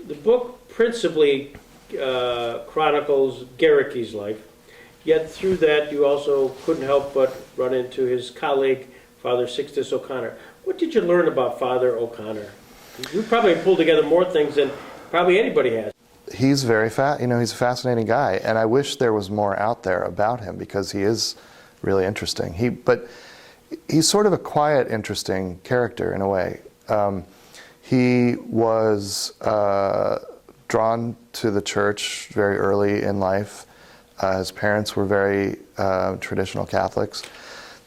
The book principally chronicles Garrick's life, yet through that you also couldn't help but run into his colleague, Father Sixtus O'Connor. What did you learn about Father O'Connor? You probably pulled together more things than probably anybody has. He's very he's a fascinating guy, and I wish there was more out there about him because he is really interesting. But he's sort of a quiet, interesting character in a way. He was drawn to the church very early in life. His parents were very traditional Catholics.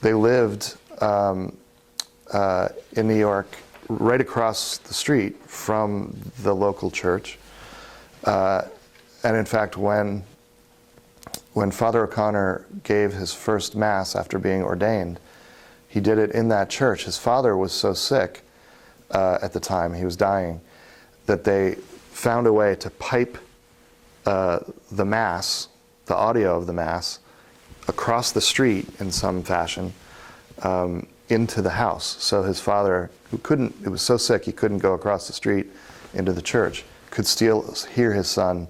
They lived in New York, right across the street from the local church. And in fact, when Father O'Connor gave his first Mass after being ordained, he did it in that church. His father was so sick at the time, he was dying, that they found a way to pipe the Mass, the audio of the Mass, across the street in some fashion into the house. So his father, it was so sick he couldn't go across the street into the church, could still hear his son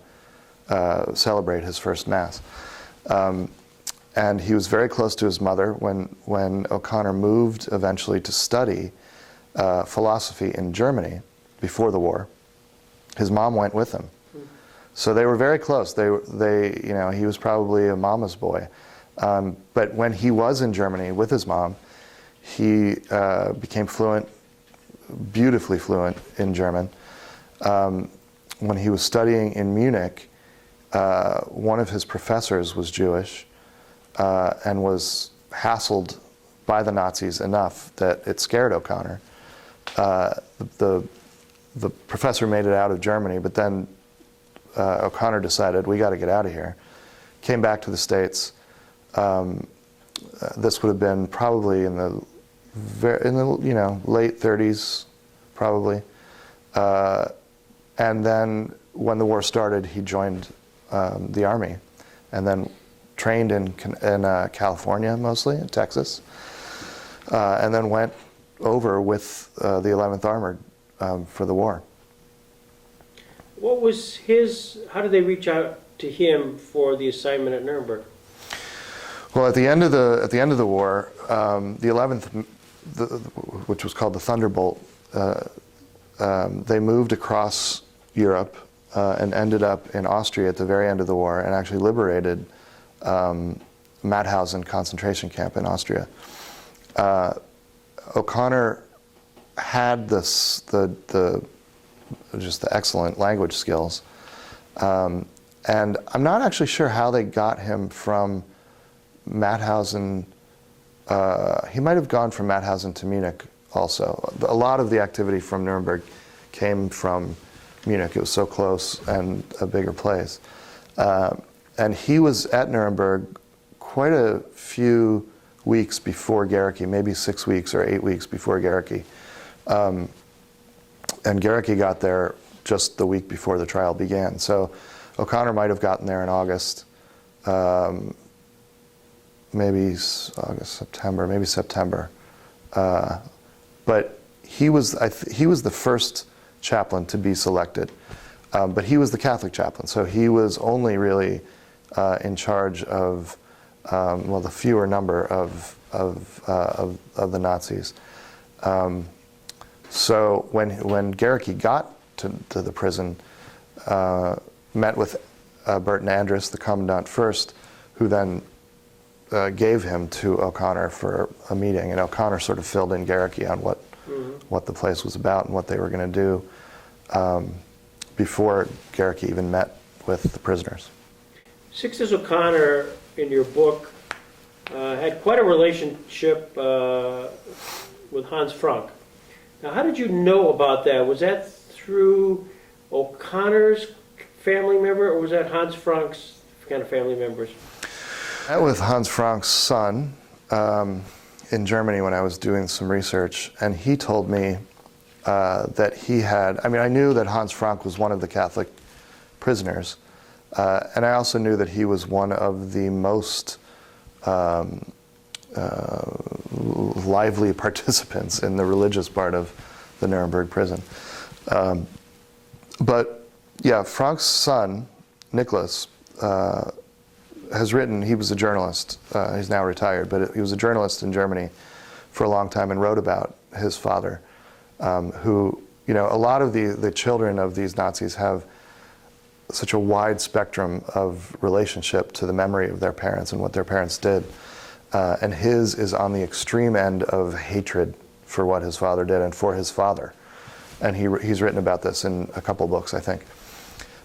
celebrate his first Mass. And he was very close to his mother. When O'Connor moved eventually to study philosophy in Germany before the war, his mom went with him. So they were very close. He was probably a mama's boy. But when he was in Germany with his mom, he became fluent, beautifully fluent in German. When he was studying in Munich, one of his professors was Jewish and was hassled by the Nazis enough that it scared O'Connor. The professor made it out of Germany, but then O'Connor decided, we got to get out of here. Came back to the States. This would have been probably in the late 30s, probably. And then when the war started, he joined the army, and then trained in California mostly, in Texas, and then went over with the 11th Armored for the war. What was how did they reach out to him for the assignment at Nuremberg? Well, at the end of the war, the 11th, which was called the Thunderbolt, they moved across Europe and ended up in Austria at the very end of the war, and actually liberated Mauthausen concentration camp in Austria. O'Connor had just the excellent language skills, and I'm not actually sure how they got him from Mauthausen. He might have gone from Mauthausen to Munich also. A lot of the activity from Nuremberg came from Munich. It was so close and a bigger place. And he was at Nuremberg quite a few weeks before Garrick, maybe 6 weeks or 8 weeks before Garrick. And Garrick got there just the week before the trial began. So O'Connor might have gotten there in August, maybe August, September, maybe September. But he was the first chaplain to be selected. But he was the Catholic chaplain, so he was only really in charge of the fewer number of the Nazis. So when Garrick got to the prison, met with Burton Andrus, the commandant first, who then gave him to O'Connor for a meeting, and O'Connor sort of filled in Garrick on what the place was about and what they were going to do before Garrick even met with the prisoners. Sixtus O'Connor, in your book, had quite a relationship with Hans Frank. Now, how did you know about that? Was that through O'Connor's family member, or was that Hans Frank's kind of family members? I met with Hans Frank's son in Germany when I was doing some research, and he told me that he had, I knew that Hans Frank was one of the Catholic prisoners, and I also knew that he was one of the most lively participants in the religious part of the Nuremberg prison. But Yeah, Frank's son, Nicholas, has written, he was a journalist, he's now retired, but he was a journalist in Germany for a long time and wrote about his father, who, you know, a lot of the children of these Nazis have such a wide spectrum of relationship to the memory of their parents and what their parents did. And his is on the extreme end of hatred for what his father did and for his father. And he's written about this in a couple books, I think.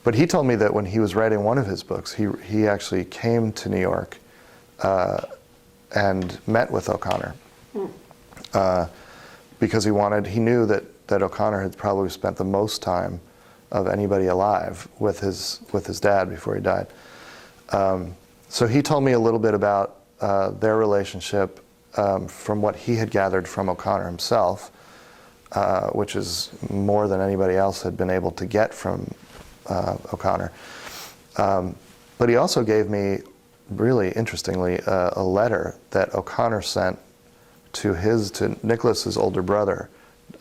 But he told me that when he was writing one of his books, he actually came to New York and met with O'Connor because he knew that O'Connor had probably spent the most time of anybody alive with his dad before he died. So he told me a little bit about their relationship from what he had gathered from O'Connor himself, which is more than anybody else had been able to get from O'Connor. But he also gave me, really interestingly, a letter that O'Connor sent to Nicholas's older brother,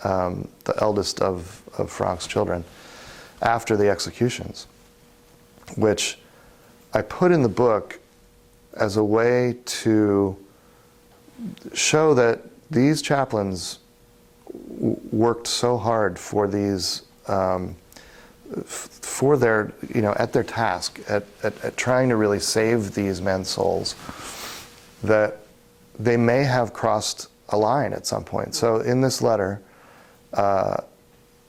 the eldest of Frank's children, after the executions, which I put in the book as a way to show that these chaplains worked so hard for these, for their, you know, at their task, at trying to really save these men's souls, that they may have crossed a line at some point. So in this letter,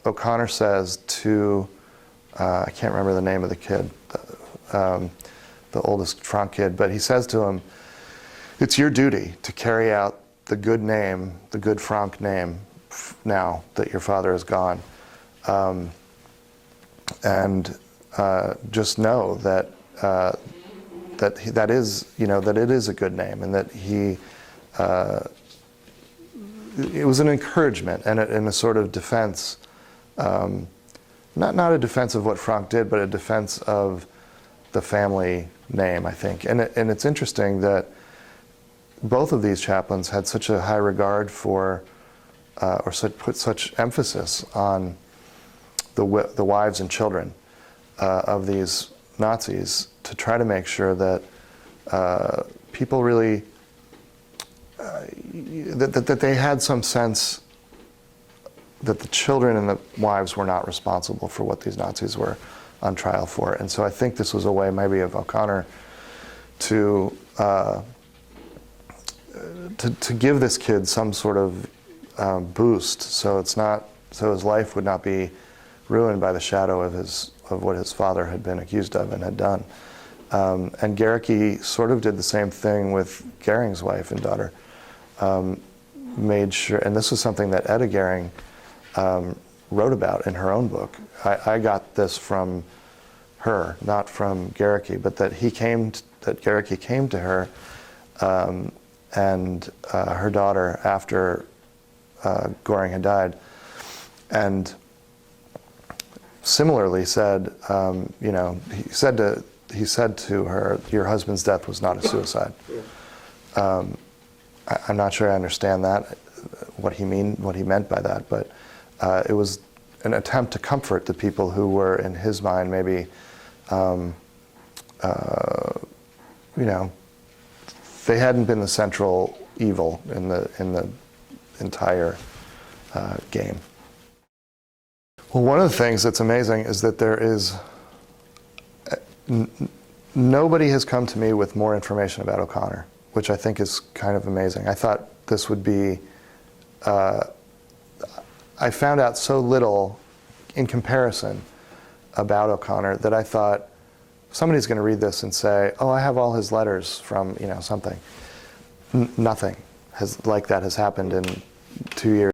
O'Connor says to, I can't remember the name of the kid, the oldest Frank kid, but he says to him, it's your duty to carry out the good name, the good Frank name, now that your father is gone. And just know that that is, you know, that it is a good name, and that it was an encouragement and a sort of defense, not a defense of what Frank did, but a defense of the family name, I think. And it's interesting that both of these chaplains had such a high regard for, put such emphasis on the wives and children of these Nazis, to try to make sure that people really, that they had some sense that the children and the wives were not responsible for what these Nazis were on trial for. And so I think this was a way maybe of O'Connor to give this kid some sort of boost, so his life would not be ruined by the shadow of what his father had been accused of and had done. And Gericke sort of did the same thing with Goering's wife and daughter. Made sure, and this was something that Etta Goering wrote about in her own book. I got this from her, not from Gericke, but that Gericke came to her and her daughter after Goering had died, and similarly said, you know, he said to her, your husband's death was not a suicide. I'm not sure I understand that, what he meant by that, but it was an attempt to comfort the people who were, in his mind, maybe, you know, they hadn't been the central evil in the entire game. Well, one of the things that's amazing is that there is nobody has come to me with more information about O'Connor, which I think is kind of amazing. I thought this would be, I found out so little in comparison about O'Connor that I thought somebody's going to read this and say, oh, I have all his letters from, you know, something. Nothing like that has happened in 2 years.